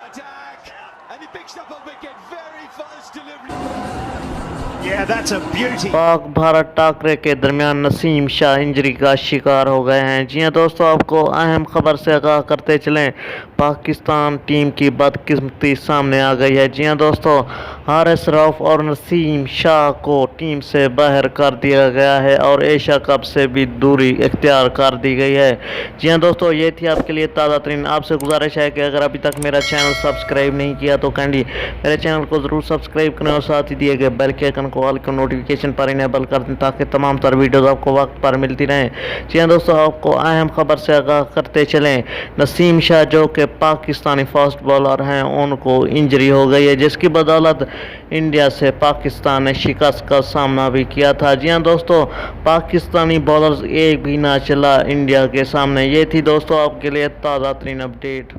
Attack, and he picks up a wicket. Very fast delivery. Yeah, that's a beauty. Pak Bharat Thakare के दरमियान Naseem Shah injury का शिकार हो गए हैं। जी हां दोस्तों, आपको अहम खबर से आगाह करते चलें, पाकिस्तान टीम की बदकिस्मती सामने आ गई है। जी हां दोस्तों, हारिस रऊफ और नसीम शाह को टीम से बाहर कर दिया गया है और एशिया कप से भी दूरी इख्तियार कर दी गई है। जी हां दोस्तों, ये थी आपके लिए ताज़ा तरीन। आपसे गुजारिश है कि अगर अभी तक मेरा चैनल सब्सक्राइब नहीं किया तो कैंडी मेरे चैनल को ज़रूर सब्सक्राइब करें और साथ ही दिए गए बेल के आइकन को ऑल के नोटिफिकेशन पर इनेबल कर दें ताकि तमाम तर वीडियोज़ आपको वक्त पर मिलती रहें। जी हां दोस्तों, आपको अहम खबर से आगाह करते चलें, नसीम शाह जो कि पाकिस्तानी फास्ट बॉलर हैं, उनको इंजरी हो गई है, जिसकी बदौलत इंडिया से पाकिस्तान ने शिकस्त का सामना भी किया था। जी हां दोस्तों, पाकिस्तानी बॉलर्स एक भी ना चला इंडिया के सामने। ये थी दोस्तों आपके लिए ताज़ा तरीन अपडेट।